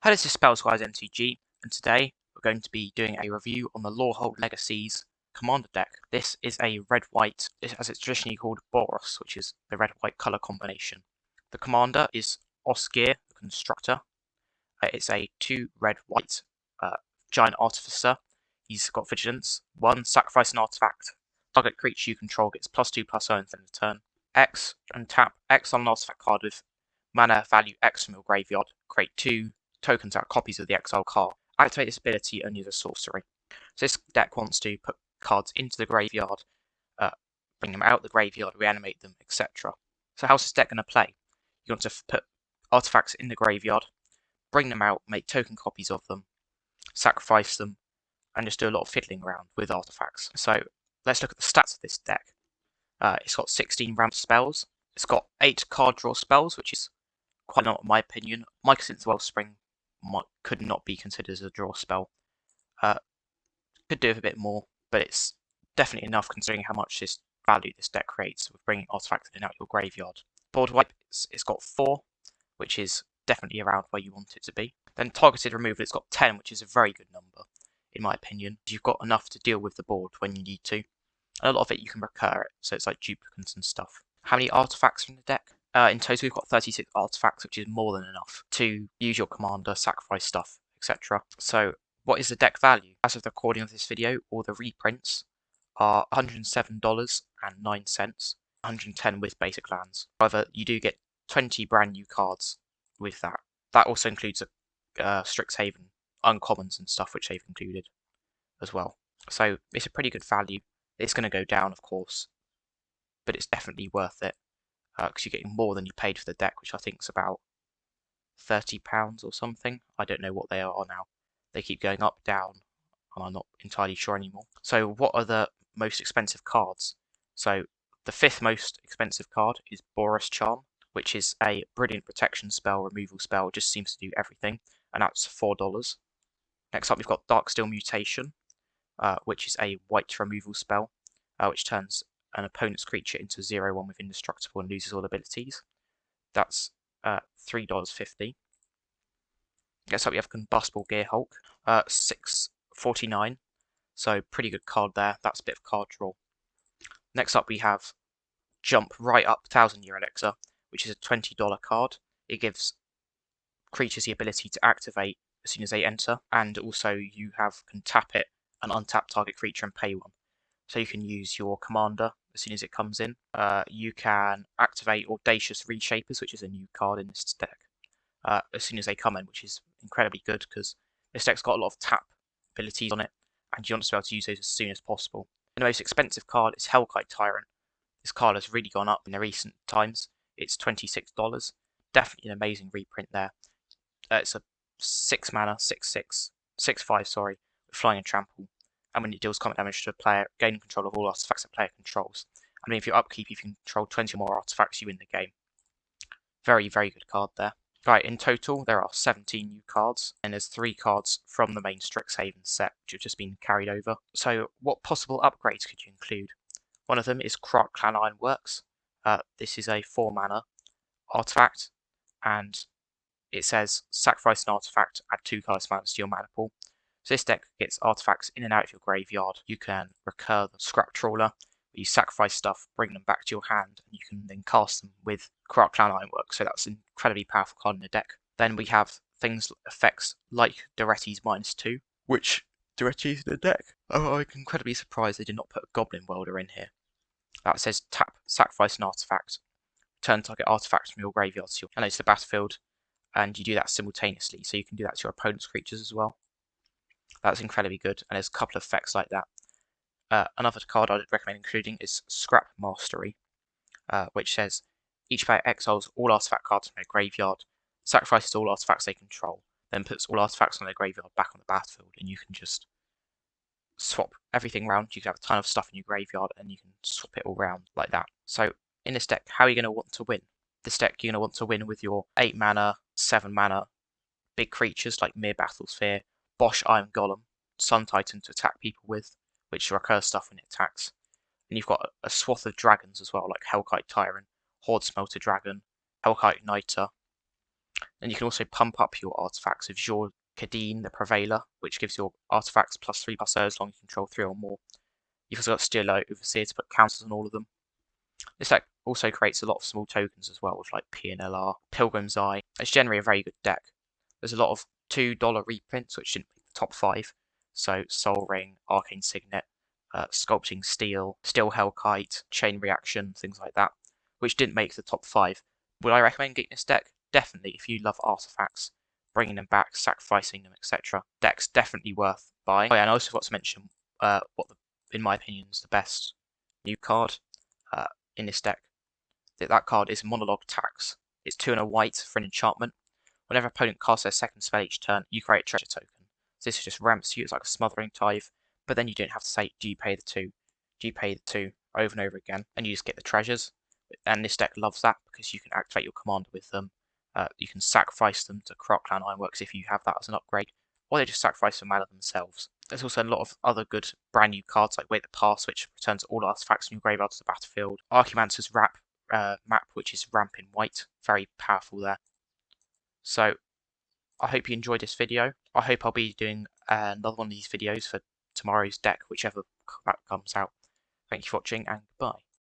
Hi, this is Spells Guys MTG, and today we're going to be doing a review on the Lorehold Legacies Commander deck. This is a red-white, as it's traditionally called, Boros, which is the red-white colour combination. The commander is Osgir, the Constructor. It's a 2 red-white giant artificer. He's got vigilance. 1, sacrifice an artifact. Target creature you control gets +2/+0 until end of turn. X and tap X on an artifact card with mana value X from your graveyard. Create 2 tokens out copies of the exile card. Activate this ability only as a sorcery. So this deck wants to put cards into the graveyard, bring them out the graveyard, reanimate them, etc. So how's this deck going to play? You want to put artifacts in the graveyard, bring them out, make token copies of them, sacrifice them, and just do a lot of fiddling around with artifacts. So let's look at the stats of this deck. It's got 16 ramp spells. It's got 8 card draw spells, which is quite a lot in my opinion. Mycosynth's Wellspring could not be considered as a draw spell. Could do with a bit more, but it's definitely enough considering how much value this deck creates with bringing artifacts in and out your graveyard. Board wipe, it's got 4, which is definitely around where you want it to be. Then targeted removal, it's got 10, which is a very good number, in my opinion. You've got enough to deal with the board when you need to. And a lot of it you can recur it, so it's like duplicates and stuff. How many artifacts are in the deck? In total, we've got 36 artifacts, which is more than enough to use your commander, sacrifice stuff, etc. So, what is the deck value? As of the recording of this video, all the reprints are $107.09, 110 with basic lands. However, you do get 20 brand new cards with that. That also includes Strixhaven uncommons and stuff, which they've included as well. So, it's a pretty good value. It's going to go down, of course, but it's definitely worth it. Because you're getting more than you paid for the deck, which I think is about £30 or something. I don't know what they are now. They keep going up, down, and I'm not entirely sure anymore. So what are the most expensive cards? So the 5th most expensive card is Boros Charm, which is a brilliant protection spell, removal spell, just seems to do everything, and that's $4. Next up we've got Darksteel Mutation, which is a white removal spell, which turns an opponent's creature into 0/1 with indestructible and loses all abilities. That's $3.50. Next up we have Combustible Gearhulk, $6.49. So pretty good card there. That's a bit of card draw. Next up we have Jump Right Up 1000-Year Elixir, which is a $20 card. It gives creatures the ability to activate as soon as they enter, and also you can tap it and untap target creature and pay 1. So you can use your commander as soon as it comes in. You can activate Audacious Reshapers, which is a new card in this deck, as soon as they come in, which is incredibly good because this deck's got a lot of tap abilities on it, and you want to be able to use those as soon as possible. And the most expensive card is Hellkite Tyrant. This card has really gone up in the recent times. It's $26. Definitely an amazing reprint there. It's a 6 mana, 6/6, 6/5, sorry, with flying and trample. And when it deals combat damage to a player, gain control of all artifacts a player controls. I mean, if you're upkeep, if you control 20 or more artifacts, you win the game. Very, very good card there. Right, in total, there are 17 new cards, and there's 3 cards from the main Strixhaven set, which have just been carried over. So, what possible upgrades could you include? One of them is Krark Clan Ironworks. This is a 4 mana artifact, and it says sacrifice an artifact, add 2 colorless mana to your mana pool. So this deck gets artifacts in and out of your graveyard. You can recur the Scrap Trawler, where you sacrifice stuff, bring them back to your hand, and you can then cast them with Krark Clan Ironworks. So that's an incredibly powerful card in the deck. Then we have effects like Duretti's -2, which Duretti's in the deck. Oh, I'm incredibly surprised they did not put a Goblin Welder in here. That says tap, sacrifice an artifact, turn target artifact from your graveyard to the battlefield, and you do that simultaneously. So you can do that to your opponent's creatures as well. That's incredibly good, and there's a couple of effects like that. Another card I'd recommend including is Scrap Mastery, which says each player exiles all artifact cards from their graveyard, sacrifices all artifacts they control, then puts all artifacts on their graveyard back on the battlefield, and you can just swap everything around. You can have a ton of stuff in your graveyard, and you can swap it all around like that. So in this deck, how are you going to want to win? This deck, you're going to want to win with your 8 mana, 7 mana big creatures like Mere Battlesphere, Bosch Iron Golem, Sun Titan to attack people with, which recurs stuff when it attacks. And you've got a swath of dragons as well, like Hellkite Tyrant, Horde Smelter Dragon, Hellkite Igniter, And you can also pump up your artifacts with Jour Cadine, the Prevailer, which gives your artifacts +3/+0 as long as you control 3 or more. You've also got Steel Overseer to put counters on all of them. This deck also creates a lot of small tokens as well, with like PNLR, Pilgrim's Eye. It's generally a very good deck. There's a lot of $2 reprints which didn't make the top 5. So Soul Ring, Arcane Signet, Sculpting Steel, Steel Hellkite, Chain Reaction, things like that, which didn't make the top 5. Would I recommend getting this deck? Definitely, if you love artifacts, bringing them back, sacrificing them, etc. Deck's definitely worth buying. Oh yeah, and I also forgot to mention in my opinion, is the best new card in this deck. That card is Monologue Tax. It's 2 and a white for an enchantment. Whenever an opponent casts their second spell each turn, you create a treasure token. So this just ramps you, it's like a smothering tithe, but then you don't have to say, do you pay the 2? Do you pay the 2? Over and over again, and you just get the treasures. And this deck loves that because you can activate your commander with them. You can sacrifice them to Croclan Ironworks if you have that as an upgrade, or they just sacrifice the mana themselves. There's also a lot of other good brand new cards like Wait the Pass, which returns all artifacts from your graveyard to the battlefield. Archimancer's map, which is ramp in white, very powerful there. So I hope you enjoyed this video. I hope I'll be doing another one of these videos for tomorrow's deck, whichever that comes out. Thank you for watching, and goodbye.